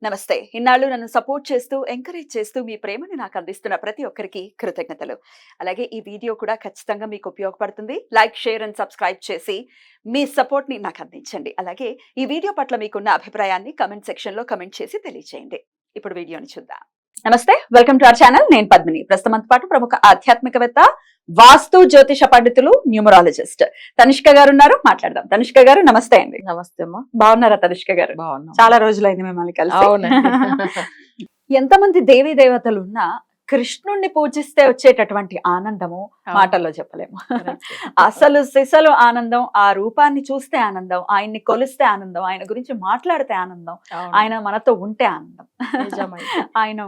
నమస్తే. ఇన్నాళ్ళు నన్ను సపోర్ట్ చేస్తూ, ఎంకరేజ్ చేస్తూ మీ ప్రేమని నాకు అందిస్తున్న ప్రతి ఒక్కరికి కృతజ్ఞతలు. అలాగే ఈ వీడియో కూడా ఖచ్చితంగా మీకు ఉపయోగపడుతుంది. లైక్, షేర్ అండ్ సబ్స్క్రైబ్ చేసి మీ సపోర్ట్‌ని నాకు అందించండి. అలాగే ఈ వీడియో పట్ల మీకున్న అభిప్రాయాన్ని కామెంట్ సెక్షన్‌లో కామెంట్ చేసి తెలియజేయండి. ఇప్పుడు వీడియోని చూద్దాం. నమస్తే, వెల్కమ్ టు అవర్ ఛానల్. నేను పద్మిని. ప్రస్తుతంతో పాటు ప్రముఖ ఆధ్యాత్మికవేత్త, వాస్తు జ్యోతిష పండితులు, న్యూమరాలజిస్ట్ తనిష్క గారు ఉన్నారు. మాట్లాడదాం. తనిష్క గారు నమస్తే అండి. నమస్తే అమ్మా. బాగున్నారా తనిష్క గారు? బాగున్నా. చాలా రోజులైంది మిమ్మల్ని కలిసి. అవునండి. ఎంతమంది దేవీ దేవతలు ఉన్నా కృష్ణుణ్ణి పూజిస్తే వచ్చేటటువంటి ఆనందము మాటల్లో చెప్పలేము. అసలు సిసలు ఆనందం, ఆ రూపాన్ని చూస్తే ఆనందం, ఆయన్ని కొలిస్తే ఆనందం, ఆయన గురించి మాట్లాడితే ఆనందం, ఆయన మనతో ఉంటే ఆనందం. ఆయన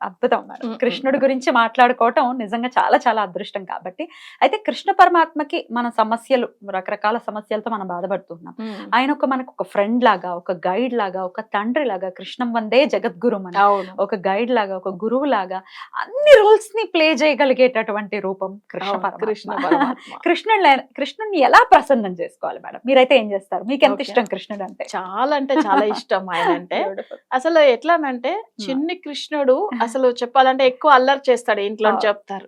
అద్భుతం. కృష్ణుడి గురించి మాట్లాడుకోవటం నిజంగా చాలా చాలా అదృష్టం. కాబట్టి అయితే కృష్ణ పరమాత్మకి మన సమస్యలు, రకరకాల సమస్యలతో మనం బాధపడుతున్నాం. ఆయన మనకు ఒక ఫ్రెండ్ లాగా, ఒక గైడ్ లాగా, ఒక తండ్రి లాగా, కృష్ణం వందే జగద్గురు అని ఒక గైడ్ లాగా, ఒక గురువు లాగా అన్ని రోల్స్ ని ప్లే చేయగలిగేటటువంటి రూపం కృష్ణ పరమాత్మ. కృష్ణుడిని ఎలా ప్రసన్నం చేసుకోవాలి మేడం? మీరైతే ఏం చేస్తారు? మీకు ఎంత ఇష్టం కృష్ణుడు అంటే? అంటే చాలా ఇష్టం ఆయన అంటే. అసలు ఎట్లానంటే చిన్ని కృష్ణుడు అసలు చెప్పాలంటే ఎక్కువ అల్లరి చేస్తాడు ఇంట్లో చెప్తారు.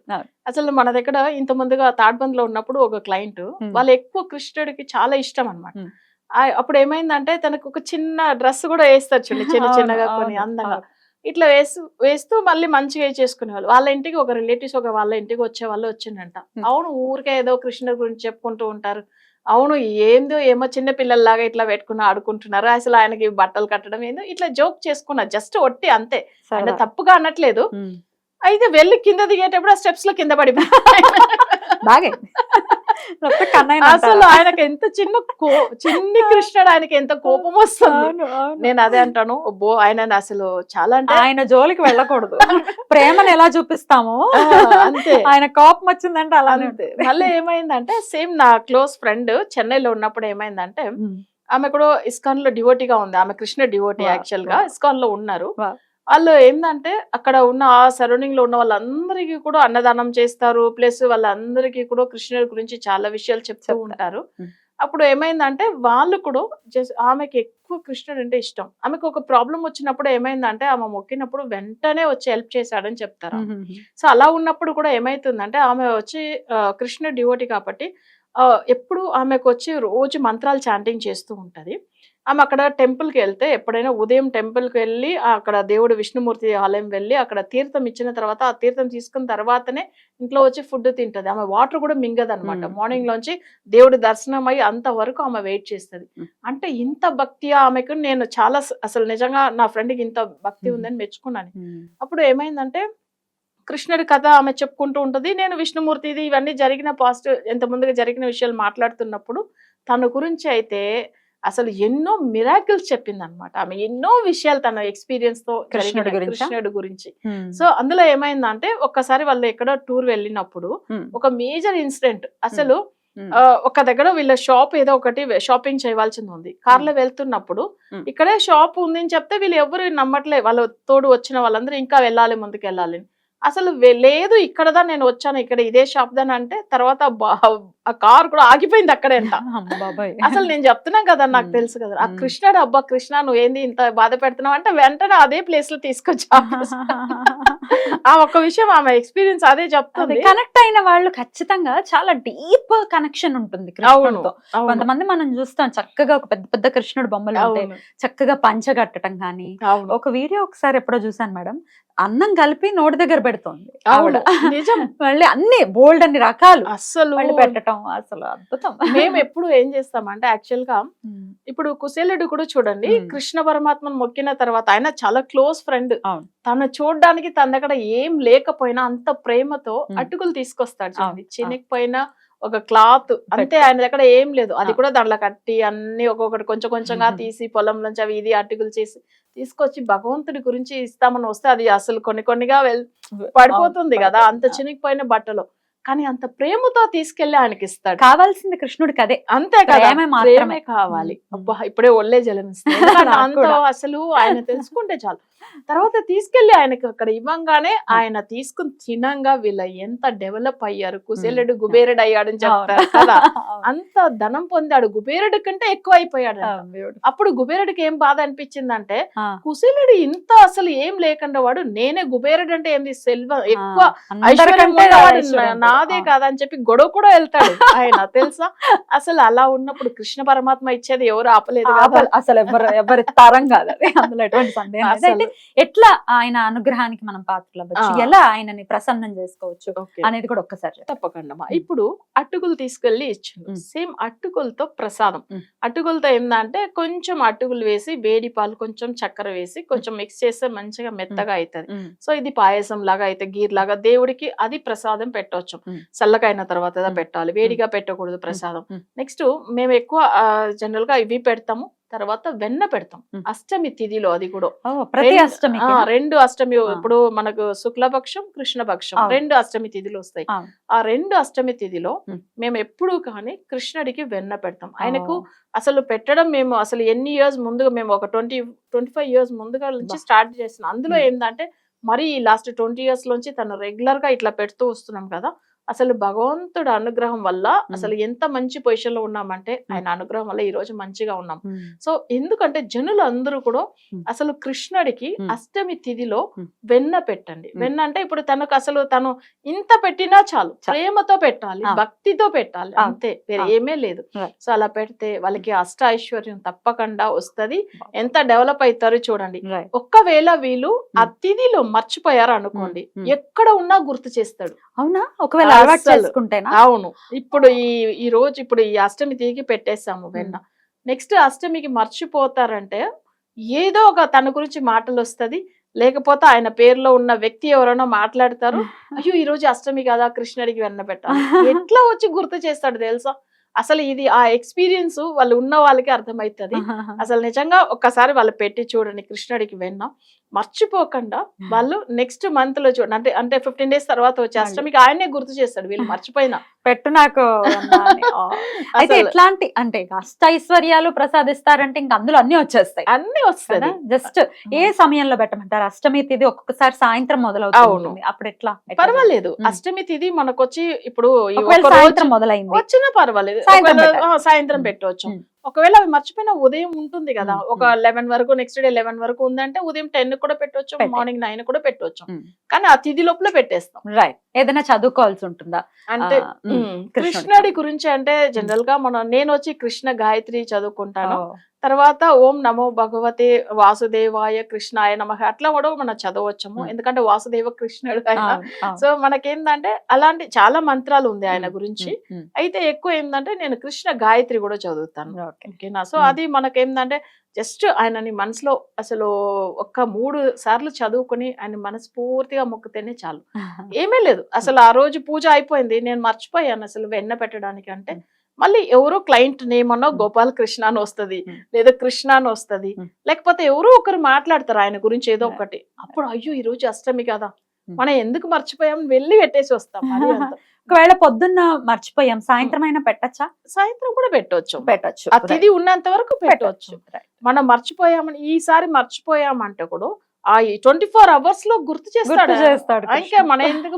అసలు మన దగ్గర ఇంత ముందుగా తాడ్బంద్లో ఉన్నప్పుడు ఒక క్లయింట్, వాళ్ళు ఎక్కువ కృష్ణుడికి చాలా ఇష్టం అన్నమాట. అప్పుడు ఏమైందంటే తనకు ఒక చిన్న డ్రెస్ కూడా వేస్తారు చూడండి, చిన్న చిన్నగా కొన్ని అందంగా ఇట్లా వేస్తూ మళ్ళీ మంచిగా చేసుకునేవాళ్ళు. వాళ్ళ ఇంటికి ఒక రిలేటివ్స్ వాళ్ళ ఇంటికి వచ్చే వాళ్ళు వచ్చిందంట. అవును, ఊరికే ఏదో కృష్ణుడి గురించి చెప్పుకుంటూ ఉంటారు. అవును, ఏమో చిన్న పిల్లల్లాగా ఇట్లా పెట్టుకుని ఆడుకుంటున్నారు, అసలు ఆయనకి బట్టలు కట్టడం ఏందో ఇట్లా జోక్ చేసుకున్నారు, జస్ట్ ఒట్టి అంతే, అంటే తప్పుగా అనట్లేదు. అయితే వెళ్ళి కింద దిగేటప్పుడు ఆ స్టెప్స్ లో కింద పడిపోయి అసలు ఆయనకి ఎంత చిన్ని కృష్ణుడు, ఆయనకి ఎంత కోపం వస్తుంది. నేను అదే అంటాను, ఆయన అసలు చాలా అంటే ఆయన జోలికి వెళ్ళకూడదు. ప్రేమను ఎలా చూపిస్తామో అంతే, ఆయన కోపం వచ్చిందంటే అలా. మళ్ళీ ఏమైందంటే సేమ్ నా క్లోజ్ ఫ్రెండ్ చెన్నైలో ఉన్నప్పుడు ఏమైందంటే, ఆమె కూడా ఇస్కాన్ లో డివోటీగా ఉంది. ఆమె కృష్ణ డివోటీ యాక్చువల్ గా ఇస్కాన్ లో ఉన్నారు. వాళ్ళు ఏంటంటే అక్కడ ఉన్న ఆ సరౌండింగ్ లో ఉన్న వాళ్ళందరికీ కూడా అన్నదానం చేస్తారు, ప్లస్ వాళ్ళందరికీ కూడా కృష్ణుడి గురించి చాలా విషయాలు చెప్తూ ఉంటారు. అప్పుడు ఏమైందంటే వాళ్ళు కూడా ఆమెకి ఎక్కువ కృష్ణుడు అంటే ఇష్టం. ఆమెకు ఒక ప్రాబ్లం వచ్చినప్పుడు ఏమైందంటే ఆమె మొక్కినప్పుడు వెంటనే వచ్చి హెల్ప్ చేశాడని చెప్తారు. సో అలా ఉన్నప్పుడు కూడా ఏమైతుందంటే ఆమె వచ్చి కృష్ణ డివోటీ కాబట్టి ఎప్పుడు ఆమెకు వచ్చి రోజు మంత్రాలు చాంటింగ్ చేస్తూ ఉంటది. ఆమె అక్కడ టెంపుల్కి వెళ్తే ఎప్పుడైనా ఉదయం టెంపుల్కి వెళ్ళి అక్కడ దేవుడు విష్ణుమూర్తి ఆలయం వెళ్ళి అక్కడ తీర్థం ఇచ్చిన తర్వాత ఆ తీర్థం తీసుకున్న తర్వాతనే ఇంట్లో వచ్చి ఫుడ్ తింటది. ఆమె వాటర్ కూడా మింగదనమాట. మార్నింగ్ లోంచి దేవుడి దర్శనం అయ్యి అంతవరకు ఆమె వెయిట్ చేస్తుంది. అంటే ఇంత భక్తి ఆమెకు, నేను చాలా అసలు నిజంగా నా ఫ్రెండ్కి ఇంత భక్తి ఉందని మెచ్చుకున్నాను. అప్పుడు ఏమైందంటే కృష్ణుడి కథ ఆమె చెప్పుకుంటూ ఉంటది, నేను విష్ణుమూర్తిది ఇవన్నీ జరిగిన ఎంత ముందుగా జరిగిన విషయాలు మాట్లాడుతున్నప్పుడు తన గురించి అయితే అసలు ఎన్నో మిరాకిల్స్ చెప్పింది అనమాట. ఆమె ఎన్నో విషయాలు తన ఎక్స్పీరియన్స్ తో కృష్ణుడి గురించి. సో అందులో ఏమైందంటే ఒక్కసారి వాళ్ళు ఎక్కడో టూర్ వెళ్ళినప్పుడు ఒక మేజర్ ఇన్సిడెంట్, అసలు ఒక దగ్గర వీళ్ళ షాప్ ఏదో ఒకటి షాపింగ్ చేయవలసింది ఉంది. కార్ లో వెళ్తున్నప్పుడు ఇక్కడే షాప్ ఉంది అని చెప్తే వీళ్ళు ఎవరు నమ్మట్లే, వాళ్ళ తోడు వచ్చిన వాళ్ళందరూ ఇంకా వెళ్ళాలి, ముందుకు వెళ్ళాలి. అసలు లేదు ఇక్కడదా నేను వచ్చాను, ఇక్కడ ఇదే షాప్ దాని అంటే తర్వాత ఆ కార్ కూడా ఆగిపోయింది అక్కడే. అసలు నేను చెప్తున్నాం కదా, నాకు తెలుసు కదా ఆ కృష్ణుడు, అబ్బా కృష్ణ నువ్వు ఏంది ఇంత బాధ పెడుతున్నావు అంటే వెంటనే అదే ప్లేస్ లో తీసుకొచ్చా. ఆ ఒక్క విషయం ఆమె ఎక్స్పీరియన్స్ అదే చెప్తుంది. కనెక్ట్ అయిన వాళ్ళు ఖచ్చితంగా చాలా డీప్ కనెక్షన్ ఉంటుంది కృష్ణుడితో. కొంతమంది మనం చూస్తాం చక్కగా ఒక పెద్ద పెద్ద కృష్ణుడు బొమ్మలు ఉంటాయి, చక్కగా పంచగట్టడం కానీ. ఒక వీడియో ఒకసారి ఎప్పుడో చూసాను మేడం, అన్నం కలిపి నోటి దగ్గర పెడుతోంది నిజం. మళ్ళీ అన్ని బోల్డ్ అన్ని రకాలు అస్సలు పెట్టడం అసలు అద్భుతం. మేము ఎప్పుడు ఏం చేస్తామంటే యాక్చువల్ గా ఇప్పుడు కుశేలుడు కూడా చూడండి, కృష్ణ పరమాత్మను మొక్కిన తర్వాత ఆయన చాలా క్లోజ్ ఫ్రెండ్, తను చూడడానికి తన దగ్గర ఏం లేకపోయినా అంత ప్రేమతో అటుకులు తీసుకొస్తాడు. చినిగిపోయినా ఒక క్లాత్ అంతే, ఆయన దగ్గర ఏం లేదు, అది కూడా దాంట్లో కట్టి అన్ని ఒక్కొక్కటి కొంచెం కొంచెంగా తీసి పొలం నుంచి అవి ఇది అటుకులు చేసి తీసుకొచ్చి భగవంతుడి గురించి ఇస్తామని వస్తే అది అసలు కొన్నిగా పడిపోతుంది కదా, అంత చినిగిపోయిన బట్టలు. కానీ అంత ప్రేమతో తీసుకెళ్లి ఆయనకి ఇస్తాడు. కావాల్సింది కృష్ణుడికి అదే, అంతే కదా, ప్రేమే కావాలి. అబ్బా ఇప్పుడే ఒళ్ళే జలమిస్తుంది. అంత అసలు ఆయన తెలుసుకుంటే చాలు. తర్వాత తీసుకెళ్లి ఆయనకి అక్కడ ఇవ్వంగానే ఆయన తీసుకుని తినంగా వీళ్ళ ఎంత డెవలప్ అయ్యారు, కుశలుడు కుబేరుడు అయ్యాడని చెప్తారు కదా, అంత ధనం పొందాడు, కుబేరుడి కంటే ఎక్కువ అయిపోయాడు. అప్పుడు కుబేరుడికి ఏం బాధ అనిపించిందంటే కుశలుడు ఇంత అసలు ఏం లేకుండా వాడు నేనే కుబేరుడు అంటే ఏంది సెల్వ ఎక్కువ ఐశ్వర్యం ఉన్నవాడు నాదే కాదా అని చెప్పి గొడవ కూడా వెళ్తాడు ఆయన తెలుసా. అసలు అలా ఉన్నప్పుడు కృష్ణ పరమాత్మ ఇచ్చేది ఎవరు ఆపలేదు అసలు ఎవరి తరం కాదు అది, అందులో ఎటువంటి సందేహం లేదు. ఎట్లా ఆయన అనుగ్రహానికి మనం పాత్రలు అవ్వచ్చు, ఎలా ఆయనని ప్రసన్నం చేసుకోవచ్చు అనేది కూడా ఒక్కసారి తప్పకుండా. ఇప్పుడు అటుకులు తీసుకెళ్లి ఇచ్చిండు, సేమ్ అటుకులతో ప్రసాదం. అటుకులతో ఏంటంటే కొంచెం అటుకులు వేసి వేడి పాలు కొంచెం చక్కెర వేసి కొంచెం మిక్స్ చేస్తే మంచిగా మెత్తగా అవుతుంది. సో ఇది పాయసం లాగా అయితే గీర్ లాగా దేవుడికి అది ప్రసాదం పెట్టవచ్చు. చల్లకైన తర్వాత పెట్టాలి, వేడిగా పెట్టకూడదు ప్రసాదం. నెక్స్ట్ మేము ఎక్కువ జనరల్ గా ఇవి పెడతాము, తర్వాత వెన్న పెడతాం అష్టమి తిథిలో. అది కూడా రెండు అష్టమి, ఇప్పుడు మనకు శుక్లపక్షం కృష్ణపక్షం రెండు అష్టమి తిథులు వస్తాయి. ఆ రెండు అష్టమి తిథిలో మేము ఎప్పుడు కానీ కృష్ణుడికి వెన్న పెడతాం. ఆయనకు అసలు పెట్టడం మేము అసలు ఎన్ని ఇయర్స్ ముందుగా, మేము ఒక 25 ఇయర్స్ ముందుగా నుంచి స్టార్ట్ చేస్తున్నాం. అందులో ఏంటంటే మరి లాస్ట్ 20 ఇయర్స్ నుంచి తను రెగ్యులర్ గా ఇట్లా పెడుతూ వస్తున్నాం కదా. అసలు భగవంతుడు అనుగ్రహం వల్ల అసలు ఎంత మంచి పొజిషన్ లో ఉన్నామంటే ఆయన అనుగ్రహం వల్ల ఈ రోజు మంచిగా ఉన్నాం. సో ఎందుకంటే జనులు అందరూ కూడా అసలు కృష్ణుడికి అష్టమి తిథిలో వెన్న పెట్టండి. వెన్న అంటే ఇప్పుడు తనకు అసలు తను ఇంత పెట్టినా చాలు, ప్రేమతో పెట్టాలి, భక్తితో పెట్టాలి, అంతే, వేరే ఏమీ లేదు. సో అలా పెడితే వాళ్ళకి అష్ట ఐశ్వర్యం తప్పకుండా వస్తది. ఎంత డెవలప్ అవుతారో చూడండి. ఒక్కవేళ వీళ్ళు ఆ తిథిలో మర్చిపోయారు అనుకోండి, ఎక్కడ ఉన్నా గుర్తు చేస్తాడు. అవునా? ఒకవేళ అవును. ఇప్పుడు ఈ రోజు ఇప్పుడు ఈ అష్టమి తిరిగి పెట్టేస్తాము వెన్న, నెక్స్ట్ అష్టమికి మర్చిపోతారంటే ఏదో ఒక తన గురించి మాటలు వస్తది, లేకపోతే ఆయన పేరులో ఉన్న వ్యక్తి ఎవరైనా మాట్లాడతారు, అయ్యో ఈ రోజు అష్టమి కదా కృష్ణుడికి వెన్న పెట్టాలి, ఎట్లా వచ్చి గుర్తు చేస్తాడు తెలుసా. అసలు ఇది ఆ ఎక్స్పీరియన్స్ వాళ్ళు ఉన్న వాళ్ళకి అర్థమవుతుంది. అసలు నిజంగా ఒక్కసారి వాళ్ళు పెట్టి చూడండి కృష్ణుడికి వెన్న, మర్చిపోకుండా వాళ్ళు నెక్స్ట్ మంత్ లో చూడండి, అంటే 15 days తర్వాత వచ్చే అష్టమికి ఆయనే గుర్తు చేస్తాడు, వీళ్ళు మర్చిపోయినా పెట్టు నాకు. అయితే ఎట్లాంటి అంటే అష్టైశ్వర్యాలు ప్రసాదిస్తారంటే ఇంకా అందులో అన్ని వచ్చేస్తాయి, అన్ని వస్తాయి. జస్ట్ ఏ సమయంలో పెట్టమంటారు? అష్టమి తిథి ఒక్కొక్కసారి సాయంత్రం మొదలవుతుంది, అప్పుడు ఎట్లా? పర్వాలేదు, అష్టమి తిథి మనకు వచ్చి ఇప్పుడు సాయంత్రం మొదలైంది వచ్చినా పర్వాలేదు, సాయంత్రం పెట్టవచ్చు. ఒకవేళ అవి మర్చిపోయిన ఉదయం ఉంటుంది కదా, ఒక 11 వరకు, నెక్స్ట్ డే 11 వరకు ఉందంటే ఉదయం 10 కూడా పెట్టవచ్చు, మార్నింగ్ 9 కూడా పెట్టవచ్చు. కానీ ఆ తిథి లోపల పెట్టేస్తాం. రైట్. ఏదైనా చదువుకోవాల్సి ఉంటుందా అంటే కృష్ణుడి గురించి? అంటే జనరల్ గా నేను వచ్చి కృష్ణ గాయత్రి చదువుకుంటాను, తర్వాత ఓం నమో భగవతే వాసుదేవాయ కృష్ణాయ నమః అట్లా కూడా మనం చదవచ్చము, ఎందుకంటే వాసుదేవ కృష్ణుడు ఆయన. సో మనకేందంటే అలాంటి చాలా మంత్రాలు ఉంది ఆయన గురించి. అయితే ఎక్కువ ఏంటంటే నేను కృష్ణ గాయత్రి కూడా చదువుతాను, ఓకేనా. సో అది మనకేందంటే జస్ట్ ఆయనని మనసులో అసలు ఒక్క 3 సార్లు చదువుకుని ఆయన మనస్ఫూర్తిగా మొక్కుతేనే చాలు, ఏమీ లేదు. అసలు ఆ రోజు పూజ అయిపోయింది, నేను మర్చిపోయాను అసలు వెన్న పెట్టడానికి అంటే మళ్ళీ ఎవరో క్లయింట్ నేమ్ అన్నా గోపాల్ కృష్ణ అని వస్తుంది, లేదా కృష్ణ అని వస్తుంది, లేకపోతే ఎవరో ఒకరు మాట్లాడతారు ఆయన గురించి ఏదో ఒకటి. అప్పుడు అయ్యో ఈ రోజు అష్టమి కదా, మనం ఎందుకు మర్చిపోయాం, వెళ్ళి పెట్టేసి వస్తాం. ఒకవేళ పొద్దున్న మర్చిపోయాం, సాయంత్రం అయినా పెట్టచ్చా? సాయంత్రం కూడా పెట్టవచ్చు, ఆ తిథి ఉన్నంత వరకు పెట్టవచ్చు. మనం మర్చిపోయామని ఈసారి మర్చిపోయామంటే కూడా ఆ 24 hours లో గుర్తు చేస్తాడు. ఇంకా మనం ఎందుకు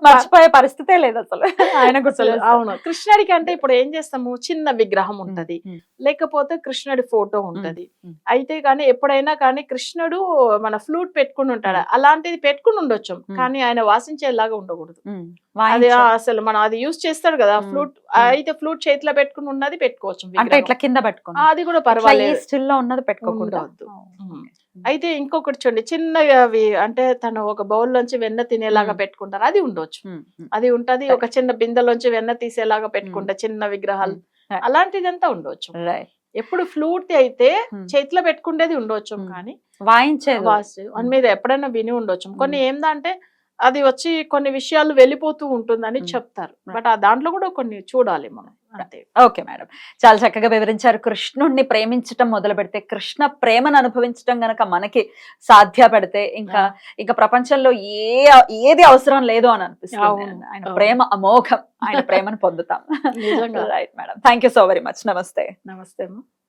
మర్చిపోయే పరిస్థితే లేదు అసలు ఆయన గుర్తు. అవును. కృష్ణుడికి అంటే ఇప్పుడు ఏం చేస్తాము, చిన్న విగ్రహం ఉంటది, లేకపోతే కృష్ణుడి ఫోటో ఉంటది. అయితే కానీ ఎప్పుడైనా కానీ కృష్ణుడు మన ఫ్లూట్ పెట్టుకుని ఉంటాడు, అలాంటిది పెట్టుకుని ఉండొచ్చు, కానీ ఆయన వాసించేలాగా ఉండకూడదు. అది అసలు మనం అది యూజ్ చేస్తాడు కదా ఫ్లూట్, అయితే ఫ్లూట్ చేతిలో పెట్టుకుని ఉన్నది పెట్టుకోవచ్చు, అంటే ఇట్లా కింద పెట్టుకోండి, అది కూడా పర్వాలేదు, స్టిల్ లో ఉన్నది పెట్టుకోకూడదు. అయితే ఇంకొకటి చూడండి, చిన్నగా అవి అంటే తను ఒక బౌల్ లోంచి వెన్న తినేలాగా పెట్టుకుంటారు, అది ఉండొచ్చు, అది ఉంటది. ఒక చిన్న బిందెలోంచి వెన్న తీసేలాగా పెట్టుకుంటారు చిన్న విగ్రహాలు, అలాంటిదంతా ఉండొచ్చు. ఎప్పుడు ఫ్లూట్ అయితే చేతిలో పెట్టుకుండేది ఉండొచ్చు, కానీ వాయించేది అని మీద ఎప్పుడైనా విని ఉండొచ్చు. కొన్ని ఏందంటే అది వచ్చి కొన్ని విషయాలు వెళ్ళిపోతూ ఉంటుందని చెప్తారు, బట్ ఆ దాంట్లో కూడా కొన్ని చూడాలి మనం. ఓకే మేడం, చాలా చక్కగా వివరించారు. కృష్ణుడిని ప్రేమించటం మొదలు పెడితే, కృష్ణ ప్రేమను అనుభవించటం గనక మనకి సాధ్యపడితే ఇంకా ప్రపంచంలో ఏది అవసరం లేదు అని అనిపిస్తుంది. ఆయన ప్రేమ అమోఘం, ఆయన ప్రేమను పొందుతాం. Right madam, thank you so very much. నమస్తే. నమస్తే.